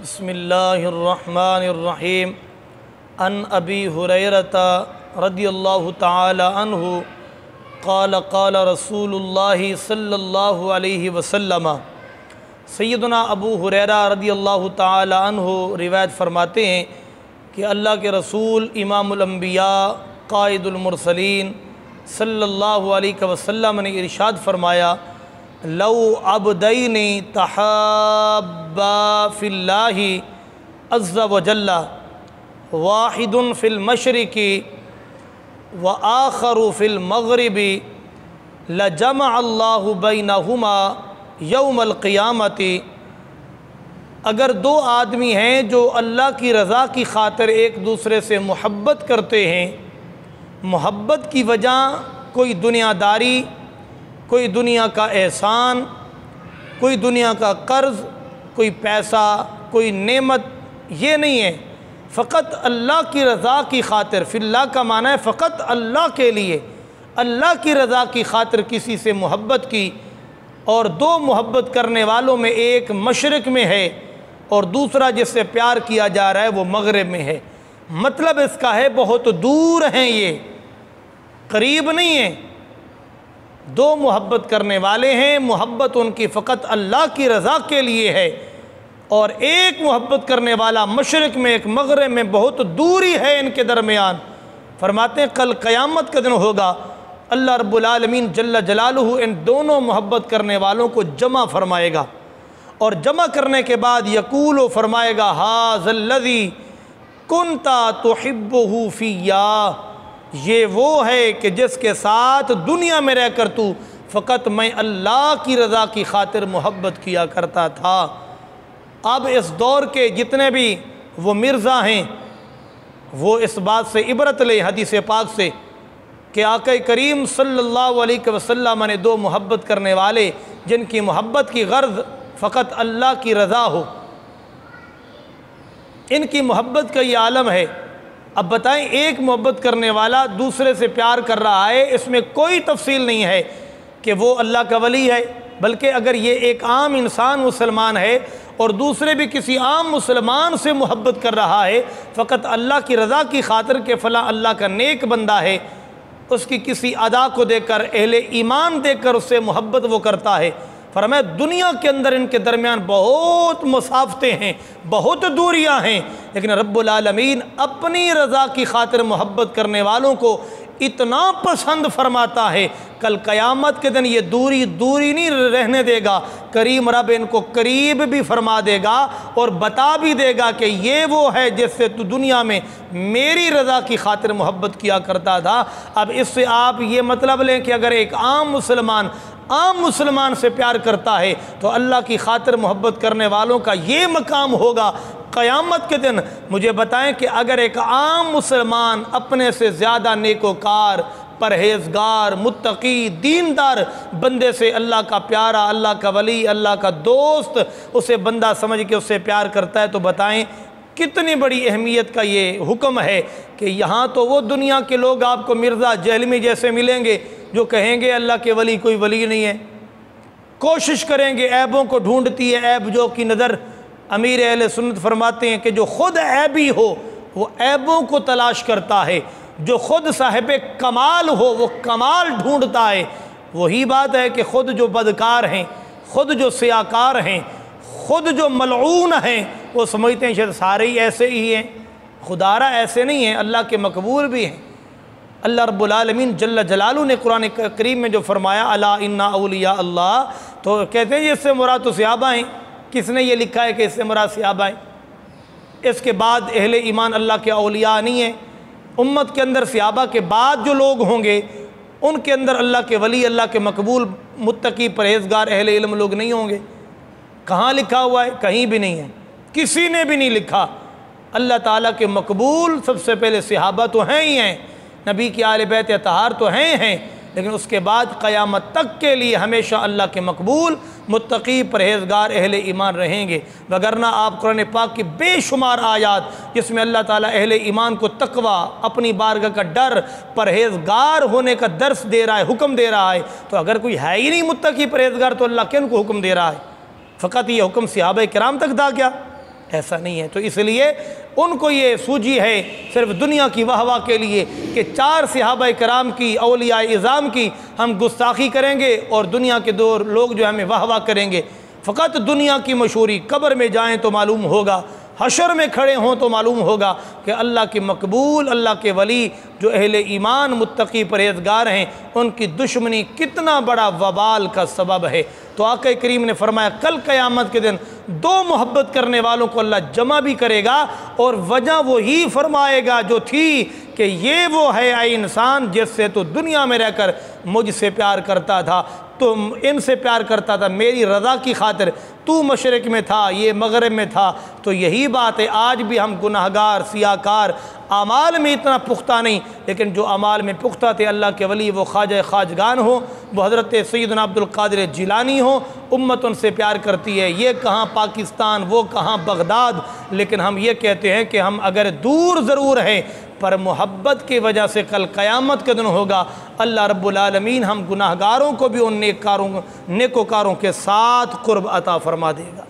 بسم اللہ الرحمن الرحیم عن ابی ہریرۃ رضی اللہ تعالی عنہ قال قال رسول اللہ صلی اللہ علیہ وسلم۔ سیدنا ابو ہریرہ رضی اللہ تعالی عنہ روایت فرماتے ہیں کہ اللہ کے رسول امام الانبیاء قائد المرسلین صلی اللہ علیہ وسلم نے ارشاد فرمایا، لو عبدین تحابا فی اللہ عز وجل واحد فی المشرق وآخر فی المغرب لجمع اللہ بینہما یوم القیامت۔ اگر دو آدمی ہیں جو اللہ کی رضا کی خاطر ایک دوسرے سے محبت کرتے ہیں، محبت کی وجہ کوئی دنیا داری، کوئی دنیا کا احسان، کوئی دنیا کا قرض، کوئی پیسہ، کوئی نعمت، یہ نہیں ہے، فقط اللہ کی رضا کی خاطر۔ فی اللہ کا معنی ہے فقط اللہ کے لیے، اللہ کی رضا کی خاطر کسی سے محبت کی، اور دو محبت کرنے والوں میں ایک مشرق میں ہے اور دوسرا جس سے پیار کیا جا رہا ہے وہ مغرب میں ہے۔ مطلب اس کا ہے بہت دور ہیں، یہ قریب نہیں ہیں۔ دو محبت کرنے والے ہیں، محبت ان کی فقط اللہ کی رضا کے لیے ہے، اور ایک محبت کرنے والا مشرق میں ایک مغرب میں، بہت دوری ہے ان کے درمیان۔ فرماتے ہیں کل قیامت کا دن ہوگا، اللہ رب العالمین جل جلالہ ان دونوں محبت کرنے والوں کو جمع فرمائے گا، اور جمع کرنے کے بعد یقول و فرمائے گا، ھذا الذی کنت تحبہ فیہ، یہ وہ ہے کہ جس کے ساتھ دنیا میں رہ کر تو فقط میں اللہ کی رضا کی خاطر محبت کیا کرتا تھا۔ اب اس دور کے جتنے بھی وہ مرزا ہیں وہ اس بات سے عبرت لیں حدیث پاک سے کہ آقا کریم صلی اللہ علیہ وسلم نے دو محبت کرنے والے جن کی محبت کی غرض فقط اللہ کی رضا ہو، ان کی محبت کا یہ عالم ہے۔ اب بتائیں، ایک محبت کرنے والا دوسرے سے پیار کر رہا ہے، اس میں کوئی تفصیل نہیں ہے کہ وہ اللہ کا ولی ہے، بلکہ اگر یہ ایک عام انسان مسلمان ہے اور دوسرے بھی کسی عام مسلمان سے محبت کر رہا ہے فقط اللہ کی رضا کی خاطر کہ فلاں اللہ کا نیک بندہ ہے، اس کی کسی ادا کو دیکھ کر، اہل ایمان دیکھ کر اس سے محبت وہ کرتا ہے۔ فرمایا دنیا کے اندر ان کے درمیان بہت مسافتیں ہیں، بہت دوریاں ہیں، لیکن رب العالمین اپنی رضا کی خاطر محبت کرنے والوں کو اتنا پسند فرماتا ہے، کل قیامت کے دن یہ دوری نہیں رہنے دے گا، کریم رب ان کو قریب بھی فرما دے گا اور بتا بھی دے گا کہ یہ وہ ہے جس سے تو دنیا میں میری رضا کی خاطر محبت کیا کرتا تھا۔ اب اس سے آپ یہ مطلب لیں کہ اگر ایک عام مسلمان سے پیار کرتا ہے تو اللہ کی خاطر محبت کرنے والوں کا یہ مقام ہوگا قیامت کے دن۔ مجھے بتائیں کہ اگر ایک عام مسلمان اپنے سے زیادہ نیکوکار، پرہیزگار، متقی، دیندار بندے سے اللہ کا پیارا، اللہ کا ولی، اللہ کا دوست اسے بندہ سمجھ کے اس سے پیار کرتا ہے، تو بتائیں کتنی بڑی اہمیت کا یہ حکم ہے کہ یہاں تو وہ دنیا کے لوگ آپ کو مرزا جہلمی جیسے ملیں گے جو کہیں گے اللہ کے ولی کوئی ولی نہیں ہے، کوشش کریں گے، عیبوں کو ڈھونڈتی ہے عیب جو کی نظر۔ امیر اہل سنت فرماتے ہیں کہ جو خود عیبی ہو وہ عیبوں کو تلاش کرتا ہے، جو خود صاحب کمال ہو وہ کمال ڈھونڈتا ہے۔ وہی بات ہے کہ خود جو بدکار ہیں، خود جو سیاکار ہیں، خود جو ملعون ہیں، وہ سمجھتے ہیں شاید سارے ہی ایسے ہی ہیں، خدارہ ایسے نہیں ہیں، اللہ کے مقبول بھی ہیں۔ اللہ رب العالمین جل جلالہ نے قرآن کریم میں جو فرمایا الا ان اولیاء اللہ، تو کہتے ہیں یہ اس سے مراد تو صحابہ ہیں۔ کس نے یہ لکھا ہے کہ اس سے مراد صحابہ ہیں؟ اس کے بعد اہل ایمان اللہ کے اولیاء نہیں ہیں۔ امت کے اندر صحابہ کے بعد جو لوگ ہوں گے ان کے اندر اللہ کے ولی، اللہ کے مقبول، متقی، پرہیزگار، اہل علم لوگ نہیں ہوں گے۔ کہاں لکھا ہوا ہے؟ کہیں بھی نہیں ہے، کسی نے بھی نہیں لکھا۔ اللہ تعالیٰ کے مقبول سب سے پہلے صحابہ تو ہیں ہی ہیں، نبی کی آل بیت اطہار تو ہیں، لیکن اس کے بعد قیامت تک کے لیے ہمیشہ اللہ کے مقبول، متقی، پرہیزگار، اہل ایمان رہیں گے۔ وگرنہ آپ قرآن پاک کی بے شمار آیات جس میں اللہ تعالیٰ اہل ایمان کو تقوی، اپنی بارگاہ کا ڈر، پرہیزگار ہونے کا درس دے رہا ہے، حکم دے رہا ہے، تو اگر کوئی ہے ہی نہیں متقی پرہیزگار تو اللہ کن کو حکم دے رہا ہے؟ فقط یہ حکم صحابہ کرام تک تھا کیا؟ ایسا نہیں ہے۔ تو اس لیے ان کو یہ سوجی ہے صرف دنیا کی واہ واہ کے لیے کہ 4 صحابہ کرام کی، اولیاء اعظام کی ہم گستاخی کریں گے اور دنیا کے 2 لوگ جو ہمیں واہ واہ کریں گے۔ فقط دنیا کی مشہوری، قبر میں جائیں تو معلوم ہوگا، حشر میں کھڑے ہوں تو معلوم ہوگا کہ اللہ کے مقبول، اللہ کے ولی جو اہل ایمان متقی پرہیزگار ہیں، ان کی دشمنی کتنا بڑا وبال کا سبب ہے۔ تو آقا کریم نے فرمایا کل قیامت کے دن 2 محبت کرنے والوں کو اللہ جمع بھی کرے گا، اور وجہ وہی فرمائے گا جو تھی کہ یہ وہ ہے اے انسان جس سے تو دنیا میں رہ کر مجھ سے پیار کرتا تھا، تم ان سے پیار کرتا تھا میری رضا کی خاطر، تو مشرق میں تھا یہ مغرب میں تھا۔ تو یہی بات ہے، آج بھی ہم گناہگار، سیاکار، اعمال میں اتنا پختہ نہیں، لیکن جو اعمال میں پختہ تھے اللہ کے ولی، وہ خواجہ خواجگان ہوں، وہ حضرت سیدنا عبد القادر جیلانی ہوں، امت ان سے پیار کرتی ہے، یہ کہاں پاکستان، وہ کہاں بغداد۔ لیکن ہم یہ کہتے ہیں کہ ہم اگر دور ضرور ہیں پر محبت کی وجہ سے کل قیامت کے دن ہوگا، اللہ رب العالمین ہم گناہگاروں کو بھی ان نیکوکاروں کے ساتھ قرب عطا فرما دے گا۔